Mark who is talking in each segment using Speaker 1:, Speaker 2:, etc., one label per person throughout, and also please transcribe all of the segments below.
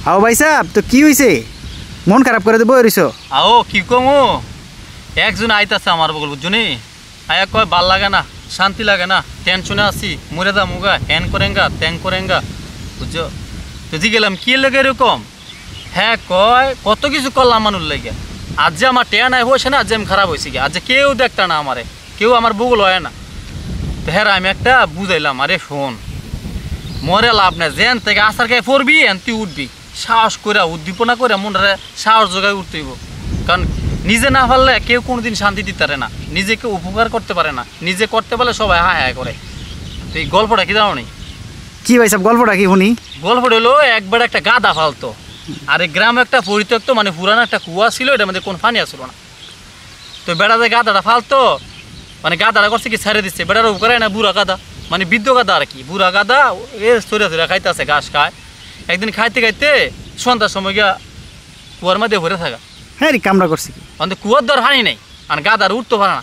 Speaker 1: আও ভাই সাহেব তো কি হইছে মন খারাপ করে দেবো এরিছো
Speaker 2: আও কি কমু একজন আইতাছে আমার বগল বুঝুনি আয়া কয় ভাল লাগে না শান্তি লাগে না টেনশনে আছি মরে দা মুগা হ্যান করেঙ্গা ত্যাং করেঙ্গা বুঝছো তো গেলাম কি লাগে এরকম হ্যাঁ কয় কত কিছু করলাম মানুষ লাগে আজ যে আমার টেয়া নাই হয়েছে না আজ আমি খারাপ হয়েছি কি আজ কেউ দেখতা না আমারে কেউ আমার বগল হয় না তো হ্যাঁ আমি একটা বুঝাইলাম আরে শোন মরে লাভ না যেন থেকে আসার গায়ে পড়বি তুই উঠবি সাহস করে উদ্দীপনা করে মনরে সাহস জোগায় উঠতেইব কারণ নিজে না পারলে কেউ কোনোদিন শান্তি দিতে পারে না নিজেকে উপকার করতে পারে না নিজে করতে পারলে সবাই হায় হায় করে তো এই গল্পটা কি জানো নি
Speaker 1: কি ভাই সাহেব গল্পটা কি শুনি
Speaker 2: গল্পটা হলো একবার একটা গাদা ফালতো আর এই গ্রামে একটা পরিত্যক্ত মানে পুরানো একটা কুয়া ছিল এটার মধ্যে কোনো পানি আসলো না তো বেড়াতে গাদাটা ফালতো মানে গাদাটা করছে কি ছেড়ে দিচ্ছে বেড়ার উপকার না বুড়া গাদা মানে বৃদ্ধ গাদা আর কি বুড়া গাদা এ সরে সরে খাইতে আছে ঘাস খায় একদিন খাইতে খাইতে সন্ধ্যার সময় গিয়া কুয়ার মধ্যে ভরে থাকা
Speaker 1: হ্যাঁ রে কামড়া করছি কি
Speaker 2: মানে কুয়ার দর হানি নেই মানে গাদার উঠতে পারে না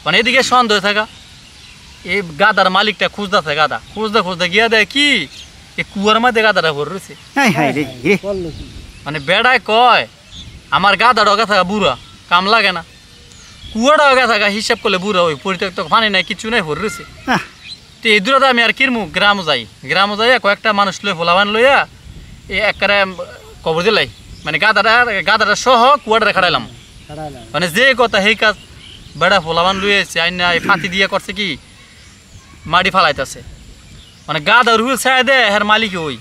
Speaker 2: মানে এদিকে সন্দেহ থাকা এই গাদার মালিকটা খুঁজতেছে গাদা খুঁজতে খুঁজতে গিয়া দেয় কি এই কুয়ার মধ্যে গাদাটা ভরে রয়েছে মানে বেড়ায় কয় আমার গাদা ডগা থাকা বুড়া কাম লাগে না কুয়া ডগা থাকা হিসাব করলে বুড়া ওই পরিত্যক্ত পানি নাই কিছু নাই ভরে রয়েছে তো এই দূরটা আমি আর কিরমু গ্রাম যাই কয়েকটা মানুষ লই ফোলাবান লইয়া এই একবারে কবর দিলাই মানে গাদাটা সহ কুয়াটা খাড়াইলাম মানে যে কথা সেই কাজ বেড়া ফোলাবান লইয়েছে আইনা এই ফাঁতি দিয়ে করছে কি মাটি ফালাইতেছে মানে গাদা রুল ছায় দে হের মালিক ওই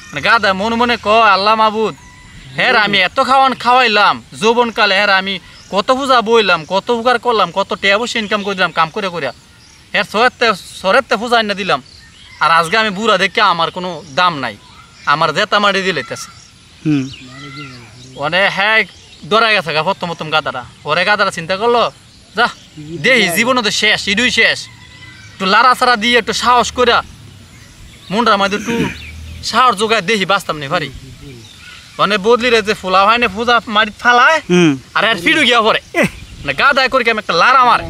Speaker 2: মানে গাদা মনে মনে ক আল্লাহ মাবুদ হের আমি এত খাওয়াইলাম যৌবনকালে হের আমি কত পূজা বইলাম কত উপকার করলাম কত টেয়া বসে ইনকাম করে দিলাম কাম করে করিয়া হ্যাঁ সরেতে পূজা এনে দিলাম আর আজকে আমি বুড়া দেখে আমার কোনো দাম নাই আমার জেতা মারি দিলেছে মানে হ্যাঁ দৌড়াই গেছে গা প্রথম গাদাটা ওরে গাদাটা চিন্তা করলো যা দেহি জীবনে তো শেষ ইডুই শেষ একটু লাড়া ছাড়া দিয়ে একটু সাহস করে মনটার মধ্যে একটু সাহস জোগায় দেহি বাঁচতাম নি ভারি মানে বদলি রে যে ফুলা হয় না পূজা মারি ফালায় আর আর ফিরু গিয়া পরে না গাদায় করে আমি একটা লাড়া মারে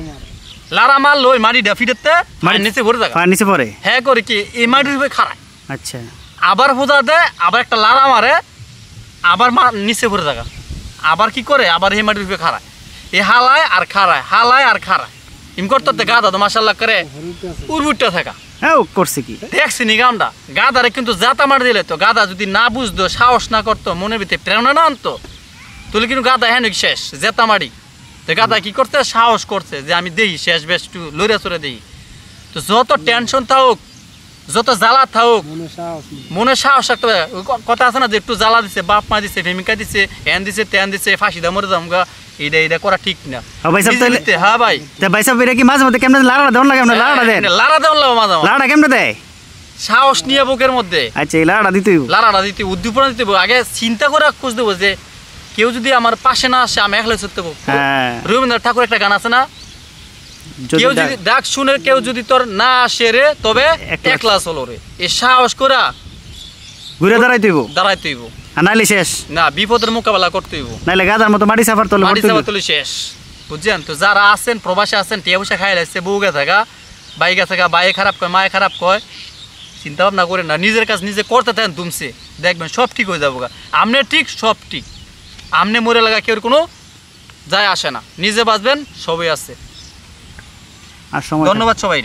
Speaker 2: লারা মাল লই মাটি ডাফিতে নিচে ভরে থাকা
Speaker 1: নিচে পড়ে
Speaker 2: হ্যাঁ করে কি এই মাটির উপরে খাড়ায়
Speaker 1: আচ্ছা
Speaker 2: আবার পূজা দেয় আবার একটা লারা মারে আবার নিচে ভরে থাকা আবার কি করে আবার এই মাটির উপরে খাড়ায় এই হালায় আর খাড়ায় ইম করতে গাদা তো মাশাআল্লাহ করে উড়বুটটা থাকা
Speaker 1: হ্যাঁ করছে কি
Speaker 2: দেখছি নি গামটা গাদারে কিন্তু জাতা মার দিলে তো গাদা যদি না বুঝতো সাহস না করতো মনের ভিতরে প্রেরণা না আনতো তাহলে কিন্তু গাদা হ্যাঁ শেষ জেতা মারি তো গাদা কি করতে সাহস করছে যে আমি দেই শেষ বেশ একটু লড়ে চড়ে দিই তো যত টেনশন থাকুক যত জ্বালা থাকুক মনে সাহস রাখতে হবে কথা আছে না যে একটু জ্বালা দিছে বাপ মা দিছে প্রেমিকা দিছে এন দিছে তেন দিছে ফাঁসি দা মরে যাম গা এইটা করা ঠিক না হ্যাঁ ভাই
Speaker 1: ভাই সাহেব এটা কি মাঝে মধ্যে কেমন লাড়া দেন লাগে আমরা লাড়া দেন
Speaker 2: লাড়া দেন মাঝে
Speaker 1: লাড়া কেমন দেয়
Speaker 2: সাহস নিয়ে বুকের মধ্যে
Speaker 1: আচ্ছা এই লাড়া দিতে উদ্দীপনা দিতে আগে চিন্তা করে খুঁজ দেবো যে কেউ যদি আমার পাশে না আসে আমি একলাই চলতে পারবো রবীন্দ্রনাথ ঠাকুর একটা গান আছে না কেউ যদি ডাক শুনে কেউ যদি তোর না আসে রে তবে একলা চলো রে এ সাহস করা ঘুরে দাঁড়াইতে
Speaker 2: হইব
Speaker 1: নাইলে শেষ
Speaker 2: না বিপদের মোকাবেলা করতে হইব
Speaker 1: নাইলে গাদার মতো মাটি সাফার
Speaker 2: তোলে শেষ বুঝছেন তো যারা আছেন প্রবাসী আছেন টিয়া পয়সা খাই লাগছে বউগে থাকা বাইকে থাকা বাইয়ে খারাপ কয় মায়ে খারাপ কয় চিন্তা ভাবনা করে না নিজের কাজ নিজে করতে থাকেন তুমছে দেখবেন সব ঠিক হয়ে যাবো আমনে ঠিক সব ঠিক আমনে মরে লাগা কেউ কোনো যায় আসে না নিজে বাঁচবেন সবই আছে
Speaker 1: আর
Speaker 2: ধন্যবাদ সবাই।